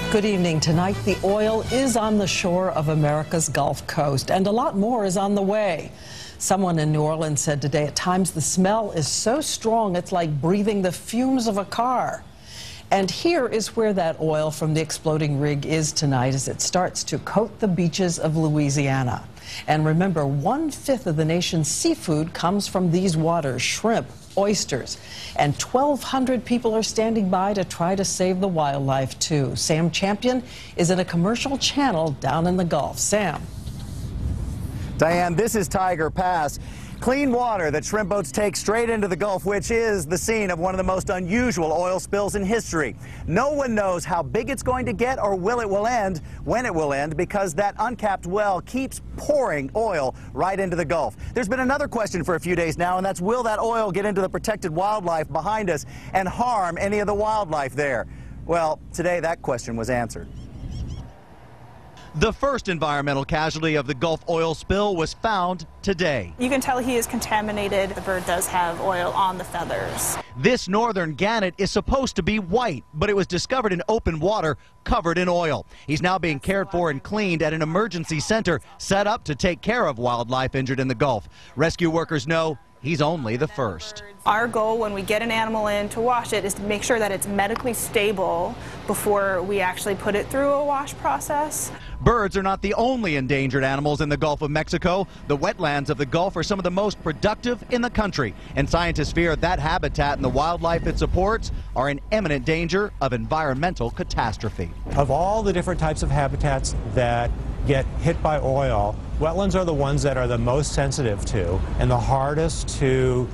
Good evening. Tonight, the oil is on the shore of America's Gulf Coast, and a lot more is on the way. Someone in New Orleans said today at times the smell is so strong it's like breathing the fumes of a car. And here is where that oil from the exploding rig is tonight as it starts to coat the beaches of Louisiana. And remember, 1/5 of the nation's seafood comes from these waters: shrimp, oysters, and 1,200 people are standing by to try to save the wildlife too. Sam Champion is in a commercial channel down in the Gulf. Sam. Diane, this is Tiger Pass. Clean water that shrimp boats take straight into the Gulf, which is the scene of one of the most unusual oil spills in history. No one knows how big it's going to get or when it will end, because that uncapped well keeps pouring oil right into the Gulf. There's been another question for a few days now, and that's, will that oil get into the protected wildlife behind us and harm any of the wildlife there? Well, today that question was answered. The first environmental casualty of the Gulf oil spill was found today. You can tell he is contaminated. The bird does have oil on the feathers. This northern gannet is supposed to be white, but it was discovered in open water covered in oil. He's now being cared for and cleaned at an emergency center set up to take care of wildlife injured in the Gulf. Rescue workers know he's only the first. Our goal when we get an animal in to wash it is to make sure that it's medically stable before we actually put it through a wash process. Birds are not the only endangered animals in the Gulf of Mexico. The wetlands of the Gulf are some of the most productive in the country, and scientists fear that habitat and the wildlife it supports are in imminent danger of environmental catastrophe. Of all the different types of habitats that get hit by oil, wetlands are the ones that are the most sensitive to and the hardest to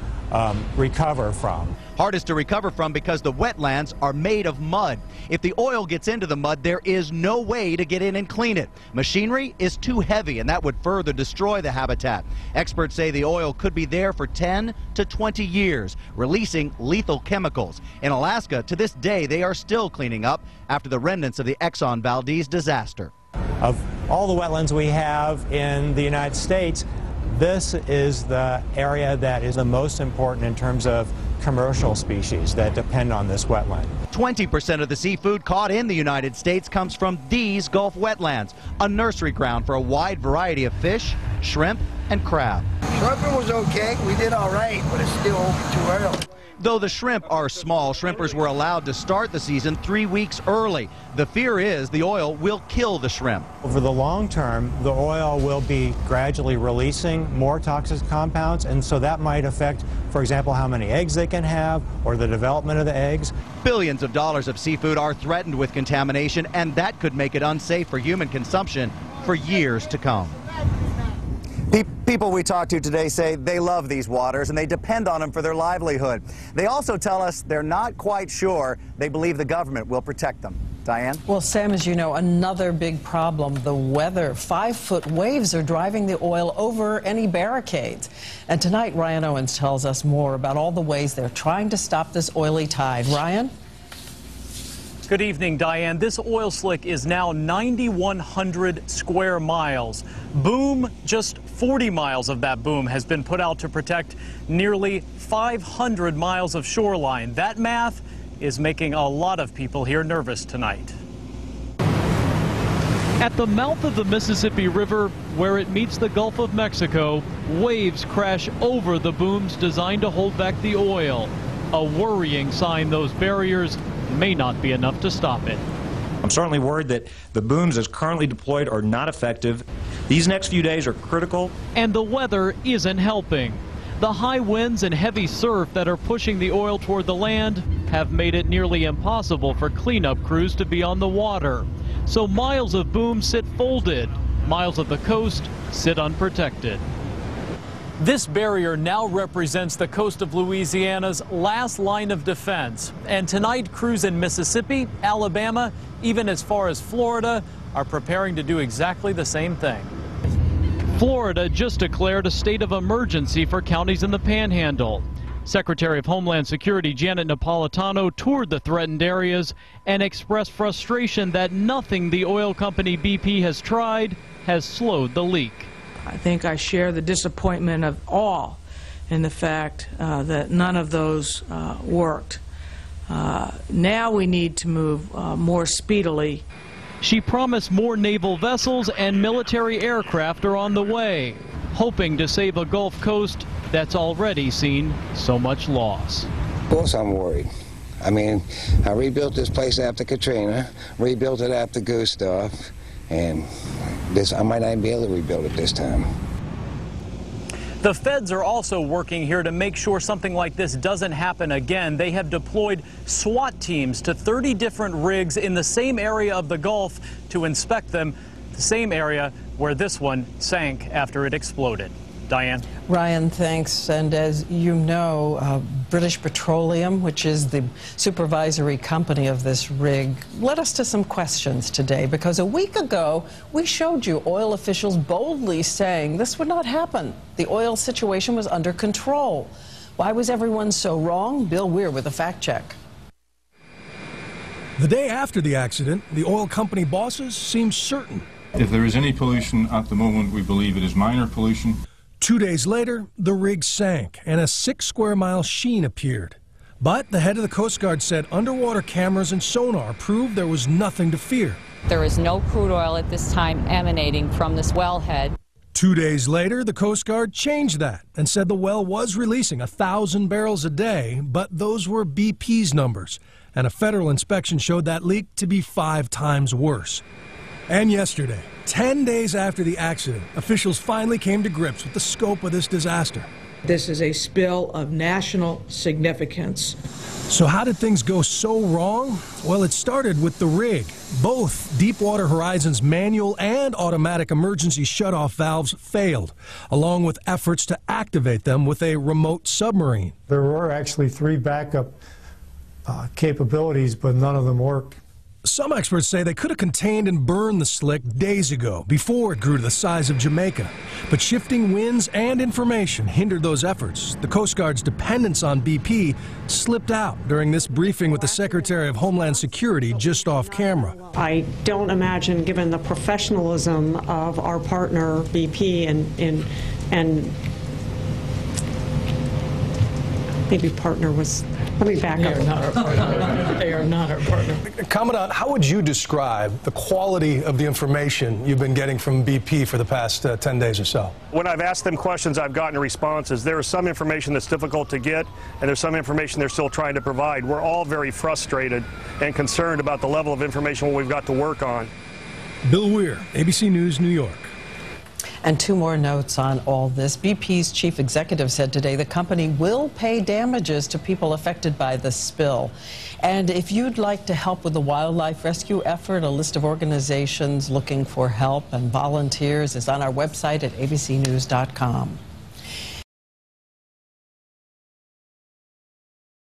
recover from. Hardest to recover from because the wetlands are made of mud. If the oil gets into the mud, there is no way to get in and clean it. Machinery is too heavy, and that would further destroy the habitat. Experts say the oil could be there for 10 to 20 years, releasing lethal chemicals. In Alaska, to this day, they are still cleaning up after the remnants of the Exxon Valdez disaster. Of all the wetlands we have in the United States, this is the area that is the most important in terms of commercial species that depend on this wetland. 20% of the seafood caught in the United States comes from these Gulf wetlands, a nursery ground for a wide variety of fish, shrimp, and crab. Shrimping was okay. We did all right, but it's still too early. Though the shrimp are small, shrimpers were allowed to start the season 3 weeks early. The fear is the oil will kill the shrimp. Over the long term, the oil will be gradually releasing more toxic compounds, and so that might affect, for example, how many eggs they can have or the development of the eggs. Billions of dollars of seafood are threatened with contamination, and that could make it unsafe for human consumption for years to come. People we talked to today say they love these waters and they depend on them for their livelihood. They also tell us they're not quite sure they believe the government will protect them. Diane? Well, Sam, as you know, another big problem, the weather. 5-foot waves are driving the oil over any barricades. And tonight, Ryan Owens tells us more about all the ways they're trying to stop this oily tide. Ryan? Good evening, Diane. This oil slick is now 9,100 square miles. Boom, just 40 miles of that boom has been put out to protect nearly 500 miles of shoreline. That math is making a lot of people here nervous tonight. At the mouth of the Mississippi River, where it meets the Gulf of Mexico, waves crash over the booms designed to hold back the oil. A worrying sign those barriers may not be enough to stop it. I'm certainly worried that the booms as currently deployed are not effective. These next few days are critical. And the weather isn't helping. The high winds and heavy surf that are pushing the oil toward the land have made it nearly impossible for cleanup crews to be on the water. So miles of booms sit folded, miles of the coast sit unprotected. This barrier now represents the coast of Louisiana's last line of defense. And tonight, crews in Mississippi, Alabama, even as far as Florida, are preparing to do exactly the same thing. Florida just declared a state of emergency for counties in the Panhandle. Secretary of Homeland Security Janet Napolitano toured the threatened areas and expressed frustration that nothing the oil company BP has tried has slowed the leak. I think I share the disappointment of all in the fact that none of those worked. Now we need to move more speedily. She promised more naval vessels and military aircraft are on the way, hoping to save a Gulf Coast that's already seen so much loss. Of course I'm worried. I mean, I rebuilt this place after Katrina, rebuilt it after Gustav, and I might not even be able to rebuild it this time. The feds are also working here to make sure something like this doesn't happen again. They have deployed SWAT teams to 30 different rigs in the same area of the Gulf to inspect them, the same area where this one sank after it exploded. Diane? Ryan, thanks. And as you know, British Petroleum, which is the supervisory company of this rig, led us to some questions today, because a week ago we showed you oil officials boldly saying this would not happen. The oil situation was under control. Why was everyone so wrong? Bill Weir with a fact check. The day after the accident, the oil company bosses seemed certain. If there is any pollution at the moment, we believe it is minor pollution. 2 days later, the rig sank and a 6-square-mile sheen appeared. But the head of the Coast Guard said underwater cameras and sonar proved there was nothing to fear. There is no crude oil at this time emanating from this wellhead. 2 days later, the Coast Guard changed that and said the well was releasing 1,000 barrels a day, but those were BP's numbers, and a federal inspection showed that leak to be 5 times worse. And yesterday, 10 days after the accident, officials finally came to grips with the scope of this disaster. This is a spill of national significance. So how did things go so wrong? Well, it started with the rig. Both Deepwater Horizon's manual and automatic emergency shutoff valves failed, along with efforts to activate them with a remote submarine. There were actually 3 backup capabilities, but none of them worked. Some experts say they could have contained and burned the slick days ago, before it grew to the size of Jamaica. But shifting winds and information hindered those efforts. The Coast Guard's dependence on BP slipped out during this briefing with the Secretary of Homeland Security just off camera. I don't imagine, given the professionalism of our partner BP and maybe partner was, let me back up. They are not our partner. They are not our partner. Commandant, how would you describe the quality of the information you've been getting from BP for the past 10 days or so? When I've asked them questions, I've gotten responses. There is some information that's difficult to get, and there's some information they're still trying to provide. We're all very frustrated and concerned about the level of information we've got to work on. Bill Weir, ABC News, New York. And 2 more notes on all this. BP's chief executive said today the company will pay damages to people affected by the spill. And if you'd like to help with the wildlife rescue effort, a list of organizations looking for help and volunteers is on our website at abcnews.com.